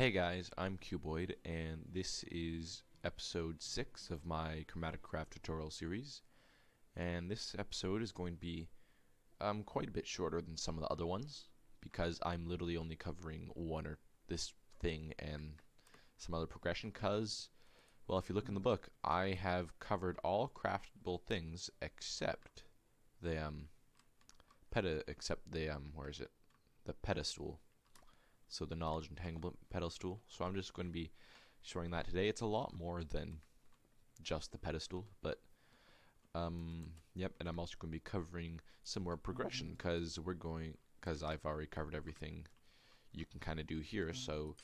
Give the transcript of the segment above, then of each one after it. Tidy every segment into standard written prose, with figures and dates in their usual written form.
Hey guys, I'm Cubeoid, and this is episode 6 of my ChromatiCraft tutorial series. And this episode is going to be quite a bit shorter than some of the other ones, because I'm literally only covering one or this thing and some other progression, because, well, if you look in the book, I have covered all craftable things except the, the pedestal. So the knowledge entanglement pedestal. So I'm just going to be showing that today. It's a lot more than just the pedestal, but yep. And I'm also going to be covering some more progression because I've already covered everything you can kind of do here. So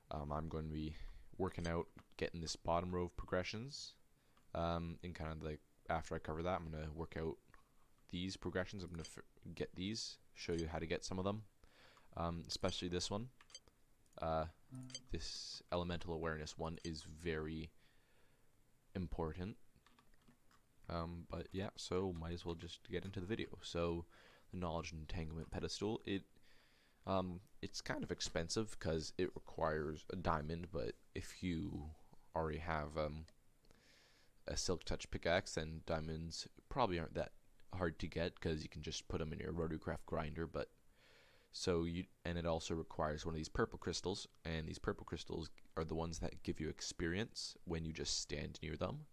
I'm going to be working out getting this bottom row of progressions. And kind of like after I cover that, I'm going to work out these progressions. I'm going to get these, show you how to get some of them. Especially this one. This elemental awareness one is very important. But yeah, so might as well just get into the video. So the knowledge entanglement pedestal, it's kind of expensive because it requires a diamond, but if you already have a silk touch pickaxe, then diamonds probably aren't that hard to get because you can just put them in your RotoCraft grinder. But and it also requires one of these purple crystals, and these purple crystals are the ones that give you experience when you just stand near them.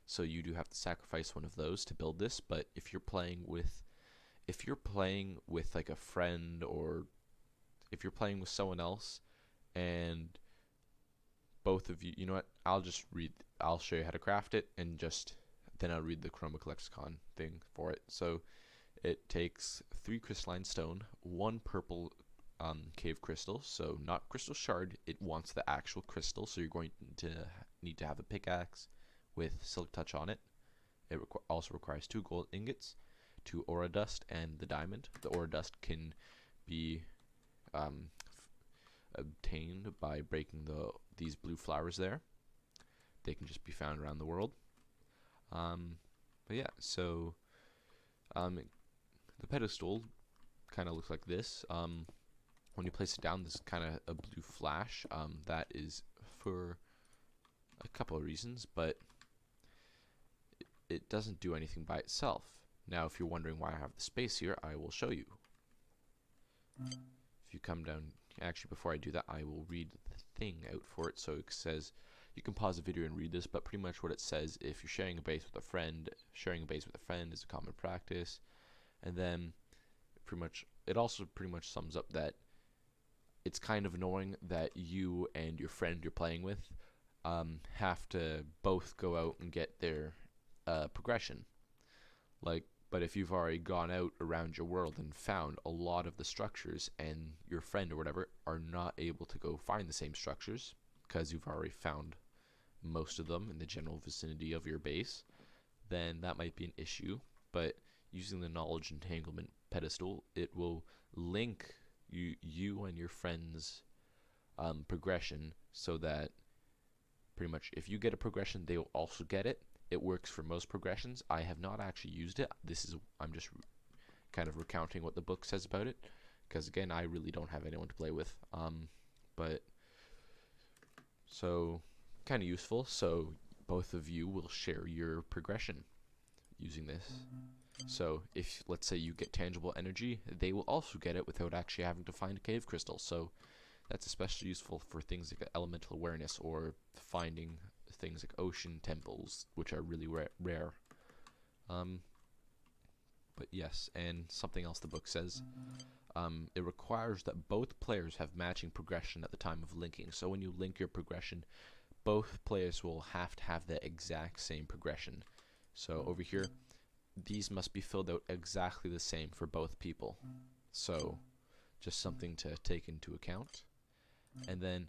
So you do have to sacrifice one of those to build this, but if you're playing with like a friend, or if you're playing with someone else and both of you, you know what, I'll show you how to craft it, and then I'll read the Chromatic lexicon thing for it. So it takes 3 crystalline stone, 1 purple cave crystal, so not crystal shard, it wants the actual crystal, so you're going to need to have a pickaxe with silk touch on it. It also requires 2 gold ingots, 2 aura dust, and the diamond. The aura dust can be obtained by breaking these blue flowers there. They can just be found around the world. But yeah, so the pedestal kind of looks like this. When you place it down, there's kind of a blue flash. That is for a couple of reasons, but it doesn't do anything by itself. Now, if you're wondering why I have the space here, I will show you. If you come down, actually before I do that, I will read the thing out for it. So it says, you can pause the video and read this, but pretty much what it says, if you're sharing a base with a friend, sharing a base with a friend is a common practice. And then it also pretty much sums up that it's kind of annoying that you and your friend you're playing with have to both go out and get their progression. But if you've already gone out around your world and found a lot of the structures, and your friend or whatever are not able to go find the same structures because you've already found most of them in the general vicinity of your base, then that might be an issue. But using the knowledge entanglement pedestal, it will link you and your friend's progression, so that pretty much if you get a progression, they will also get it. It works for most progressions. I have not actually used it. I'm just kind of recounting what the book says about it, because again, I really don't have anyone to play with. But so kind of useful. So both of you will share your progression using this. So if, let's say, you get tangible energy, they will also get it without actually having to find a cave crystal. So that's especially useful for things like elemental awareness, or finding things like ocean temples, which are really rare. But yes, and something else the book says, it requires that both players have matching progression at the time of linking. So when you link your progression, both players will have to have the exact same progression. So over here, these must be filled out exactly the same for both people. So just something to take into account. And then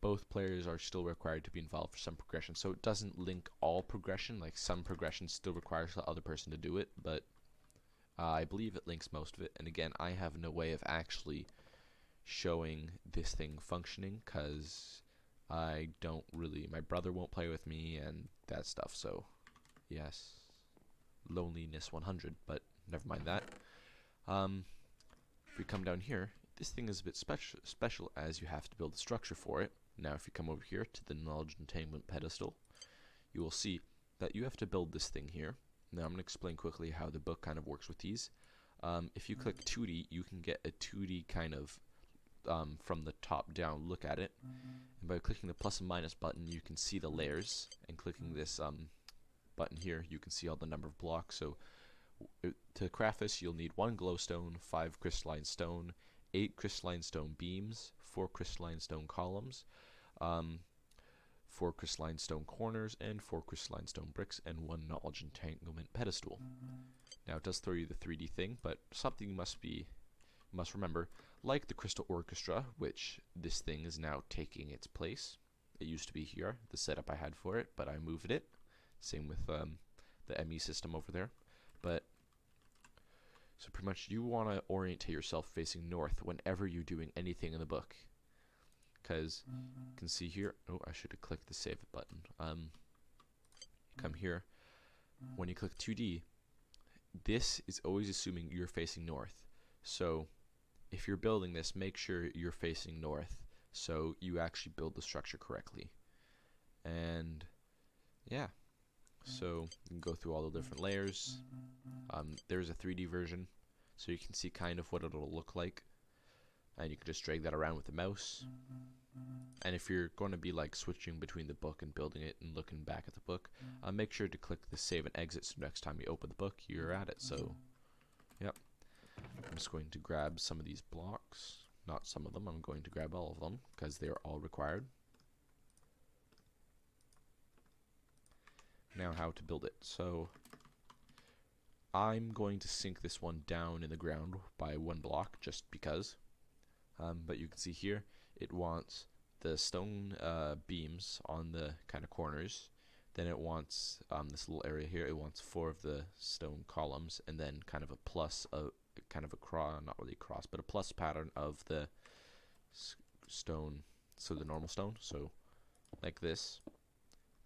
both players are still required to be involved for some progression. So it doesn't link all progression, like some progression still requires the other person to do it, but I believe it links most of it. And again, I have no way of actually showing this thing functioning, because my brother won't play with me and that stuff. So yes, loneliness 100, but never mind that. If we come down here, this thing is a bit special as you have to build a structure for it. Now if you come over here to the knowledge entanglement pedestal, you will see that you have to build this thing here. Now I'm going to explain quickly how the book kind of works with these. If you click 2D, you can get a 2D kind of from the top down look at it. And by clicking the plus and minus button, you can see the layers. And clicking this button here, you can see all the number of blocks. So to craft this, you'll need 1 glowstone, 5 crystalline stone, 8 crystalline stone beams, 4 crystalline stone columns, 4 crystalline stone corners, and 4 crystalline stone bricks, and 1 knowledge entanglement pedestal. Now it does throw you the 3D thing, but something you must remember, like the crystal orchestra, which this thing is now taking its place. It used to be here, the setup I had for it, but I moved it. Same with the ME system over there. But so pretty much you want to orientate yourself facing north whenever you're doing anything in the book. Because you can see here, oh, I should have clicked the save it button. Come here. When you click 2D, this is always assuming you're facing north. So if you're building this, make sure you're facing north so you actually build the structure correctly. And yeah, so you can go through all the different layers. There's a 3D version, so you can see kind of what it'll look like. And you can just drag that around with the mouse. And if you're going to be like switching between the book and building it and looking back at the book, make sure to click the save and exit so next time you open the book, you're at it. So, yep. I'm just going to grab some of these blocks. Not some of them, I'm going to grab all of them because they're all required. Now how to build it. So, I'm going to sink this one down in the ground by 1 block just because. But you can see here, it wants the stone beams on the kind of corners. Then it wants this little area here. It wants 4 of the stone columns, and then kind of a plus, kind of a cross, not really a cross, but a plus pattern of the stone. So the normal stone. So like this.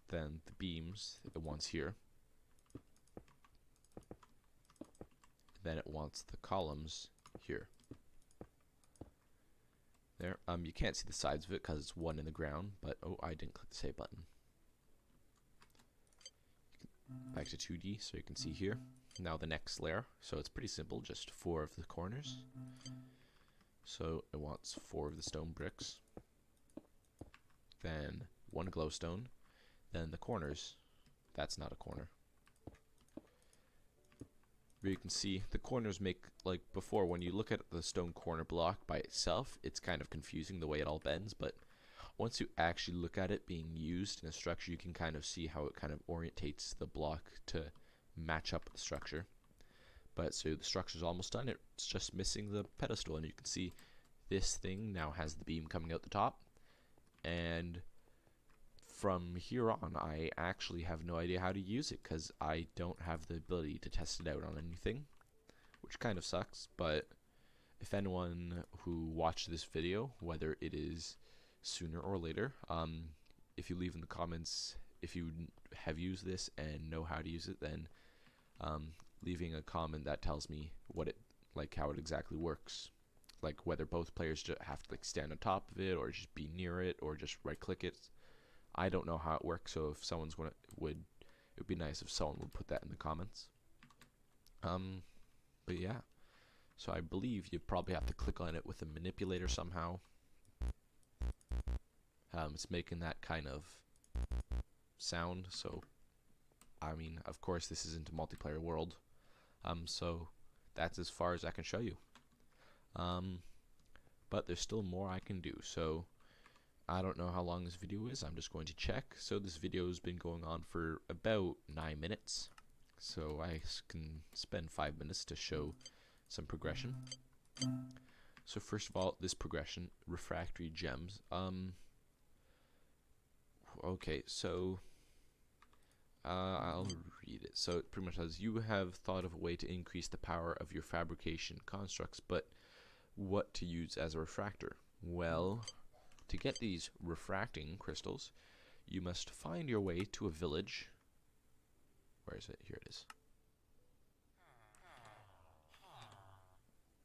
Then the beams it wants here. Then it wants the columns here. There. You can't see the sides of it because it's 1 in the ground, but oh, I didn't click the save button. Back to 2D, so you can see here. Now the next layer. So it's pretty simple, just 4 of the corners. So it wants 4 of the stone bricks. Then 1 glowstone. Then the corners. That's not a corner. But you can see the corners make, like before, when you look at the stone corner block by itself, it's kind of confusing the way it all bends, but once you actually look at it being used in a structure, you can kind of see how it kind of orientates the block to match up with the structure. But so the structure's almost done, it's just missing the pedestal, and you can see this thing now has the beam coming out the top, and from here on, I actually have no idea how to use it because I don't have the ability to test it out on anything, which kind of sucks. But if anyone who watched this video, whether it is sooner or later, if you leave in the comments if you have used this and know how to use it, then leaving a comment that tells me what it, like how it exactly works, like whether both players just have to like stand on top of it or just be near it or just right click it. I don't know how it works, so if someone's gonna it would be nice if someone would put that in the comments. But yeah, so I believe you probably have to click on it with a manipulator somehow. It's making that kind of sound, so I mean, of course this isn't a multiplayer world, so that's as far as I can show you. But there's still more I can do, so I don't know how long this video is. I'm just going to check. So this video has been going on for about 9 minutes. So I can spend 5 minutes to show some progression. So first of all, this progression, refractory gems. Okay, so I'll read it. So it pretty much says, you have thought of a way to increase the power of your fabrication constructs, but what to use as a refractor? Well, to get these refracting crystals, you must find your way to a village. Where is it? Here it is.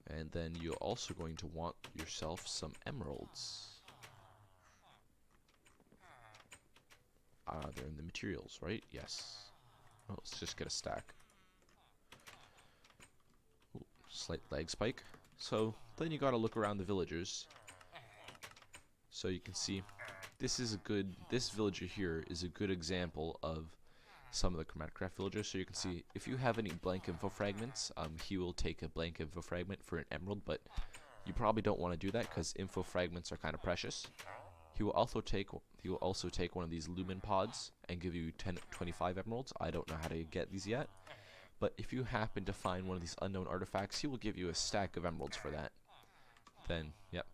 And then you're also going to want yourself some emeralds. They're in the materials, right? Yes. Oh, let's just get a stack. Ooh, slight lag spike. So then you gotta look around the villagers. So you can see this villager here is a good example of some of the ChromatiCraft villagers. So you can see if you have any blank info fragments, he will take a blank info fragment for an emerald, but you probably don't want to do that because info fragments are kind of precious. He will also take one of these lumen pods and give you 25 emeralds. I don't know how to get these yet, but if you happen to find one of these unknown artifacts, he will give you a stack of emeralds for that. Then, yep.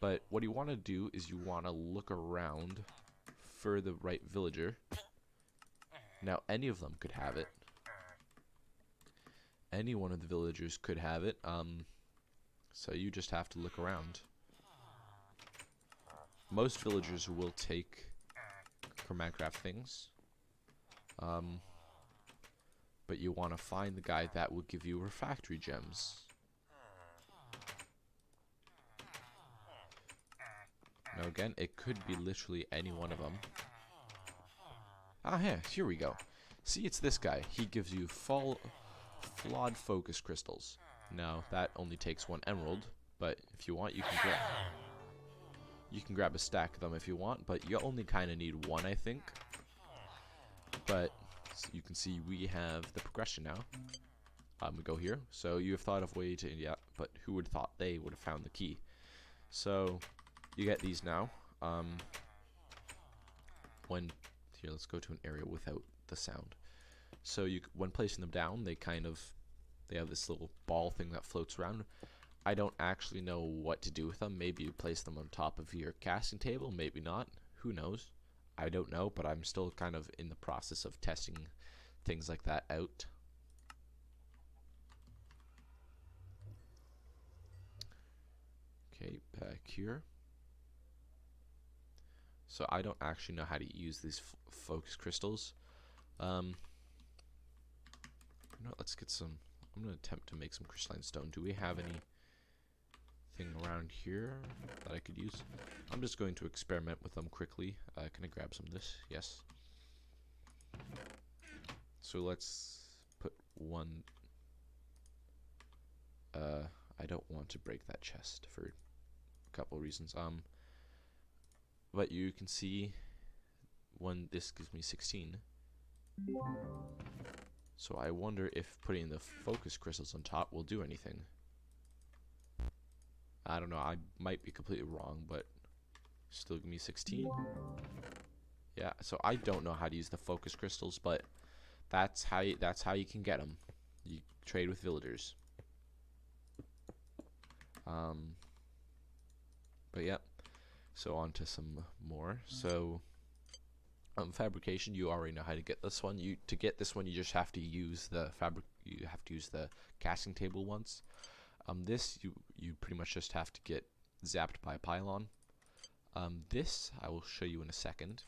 But what you want to do is you want to look around for the right villager. Now, any of them could have it. Any one of the villagers could have it. So you just have to look around. Most villagers will take ChromatiCraft things. But you want to find the guy that will give you refractory gems. Now again, it could be literally any one of them. Ah, yeah, here we go. See, it's this guy. He gives you flawed focus crystals. Now, that only takes 1 emerald, but if you want, you can grab a stack of them if you want, but you only kind of need 1, I think. But you can see we have the progression now. We go here. So you have thought of a way to, yeah, but who would have thought they would have found the key? So you get these now. Here, let's go to an area without the sound. So when placing them down, they have this little ball thing that floats around. I don't actually know what to do with them. Maybe you place them on top of your casting table, maybe not. Who knows? I don't know, but I'm still kind of in the process of testing things like that out. Okay, back here. So I don't actually know how to use these focus crystals. Let's get some. I'm going to attempt to make some crystalline stone. Do we have anything around here that I could use? I'm just going to experiment with them quickly. Can I grab some of this? Yes. So let's put 1. I don't want to break that chest for a couple of reasons. But you can see this gives me 16. So I wonder if putting the focus crystals on top will do anything. I don't know, I might be completely wrong, but still give me 16. Yeah, so I don't know how to use the focus crystals, but that's how you can get them. You trade with villagers. But yeah. So on to some more. So fabrication, you already know how to get this one. To get this one, you just have to use the casting table once. This you pretty much just have to get zapped by a pylon. This I will show you in a second.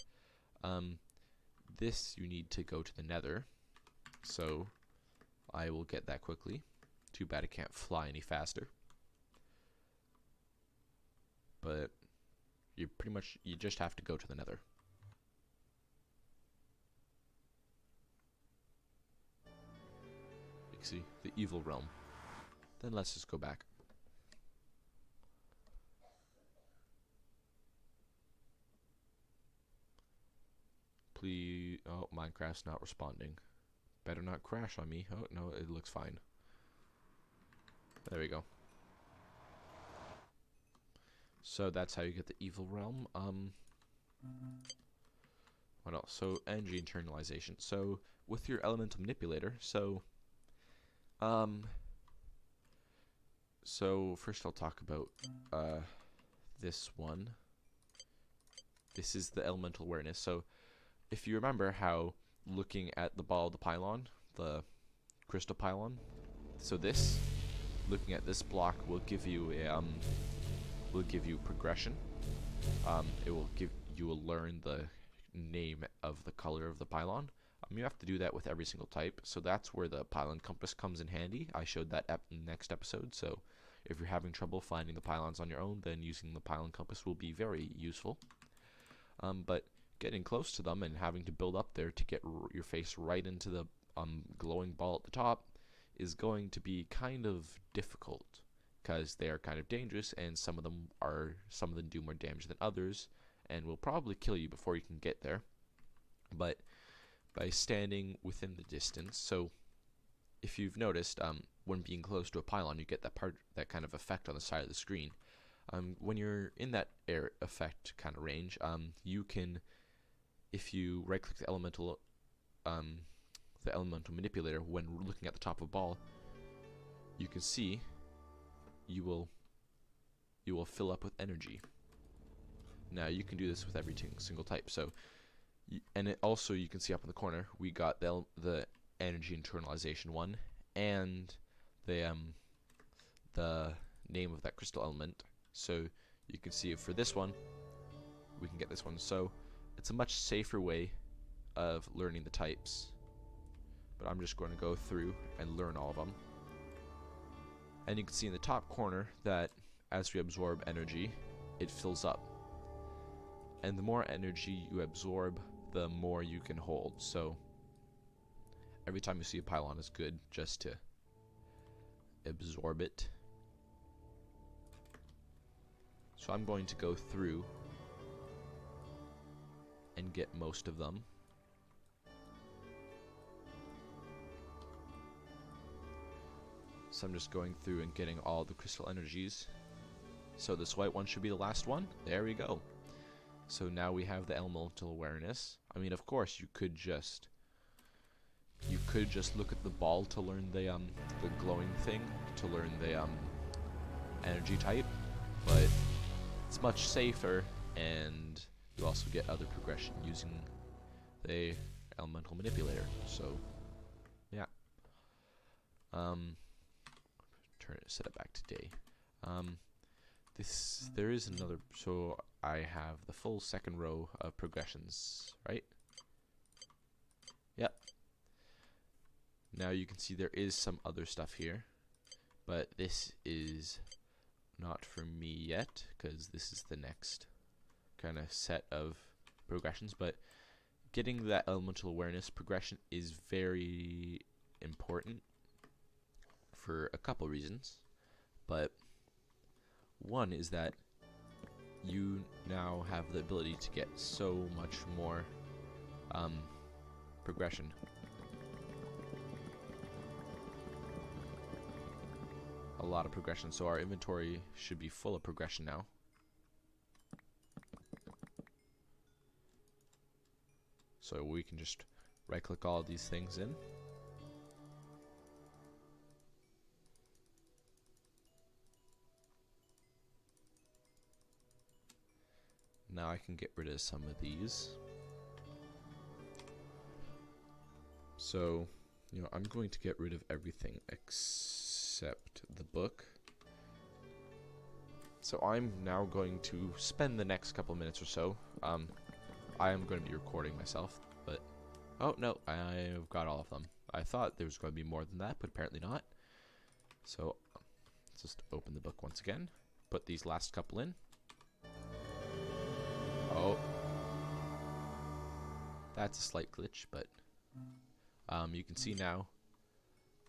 This you need to go to the nether. So I will get that quickly. Too bad I can't fly any faster. But you just have to go to the nether. You can see the evil realm. Then let's just go back. Please, oh, Minecraft's not responding. Better not crash on me. Oh no, it looks fine. There we go. So that's how you get the evil realm. What else? So energy internalization. So with your elemental manipulator, so first I'll talk about this one. This is the elemental awareness. So if you remember how looking at the ball of the pylon, the crystal pylon, so this looking at this block will give you a progression. You will learn the name of the color of the pylon. You have to do that with every single type, so that's where the pylon compass comes in handy. I showed that next episode, so If you're having trouble finding the pylons on your own, then using the pylon compass will be very useful. But getting close to them and having to build up there to get your face right into the glowing ball at the top is going to be kind of difficult, because they are kind of dangerous, and some of them do more damage than others, and will probably kill you before you can get there. But by standing within the distance, so if you've noticed, when being close to a pylon, you get that kind of effect on the side of the screen. When you're in that air effect kind of range, you can, if you right-click the elemental manipulator when looking at the top of a ball, you can see you will fill up with energy. Now you can do this with every single type. So, and it also, you can see up in the corner, we got the energy internalization one, and the name of that crystal element. So you can see for this one, we can get this one. So it's a much safer way of learning the types. But I'm just going to go through and learn all of them. And you can see in the top corner that as we absorb energy, it fills up. And the more energy you absorb, the more you can hold. So every time you see a pylon, it's good just to absorb it. So I'm going to go through and get most of them. So I'm just going through and getting all the crystal energies. So this white one should be the last one. There we go. So now we have the elemental awareness. I mean, of course, you could just look at the ball to learn the glowing thing, to learn the energy type, but it's much safer, and you also get other progression using the elemental manipulator. So yeah. Set it back to day. There is another, so I have the full second row of progressions, right? Yep. Now you can see there is some other stuff here, but this is not for me yet, because this is the next kind of set of progressions. But getting that elemental awareness progression is very important for a couple reasons. But one is that you now have the ability to get so much more progression. A lot of progression. So our inventory should be full of progression now. So we can just right click all of these things in. Now I can get rid of some of these. So, I'm going to get rid of everything except the book. So I'm now going to spend the next couple minutes or so. I am going to be recording myself, but oh no, I've got all of them. I thought there was going to be more than that, but apparently not. So let's just open the book once again. Put these last couple in. Oh, that's a slight glitch, but you can see now.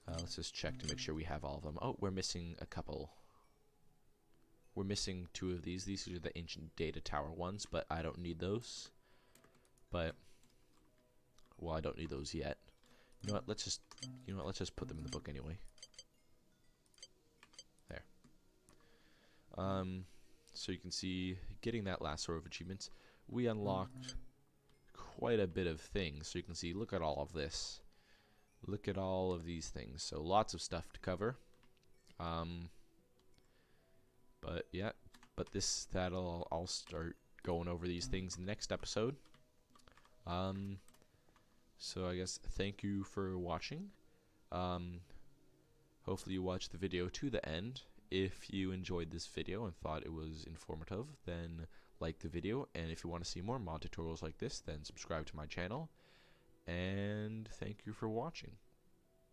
Let's just check to make sure we have all of them. Oh, we're missing a couple. We're missing 2 of these. These are the ancient data tower ones, but I don't need those. But well, I don't need those yet. You know what? Let's just put them in the book anyway. There. So you can see, getting that last row of achievements, we unlocked quite a bit of things. So you can see, look at all of this. Look at all of these things. So lots of stuff to cover. But yeah, I'll start going over these things in the next episode. So I guess thank you for watching. Hopefully you watched the video to the end. If you enjoyed this video and thought it was informative, then like the video, and if you want to see more mod tutorials like this, then subscribe to my channel. And thank you for watching.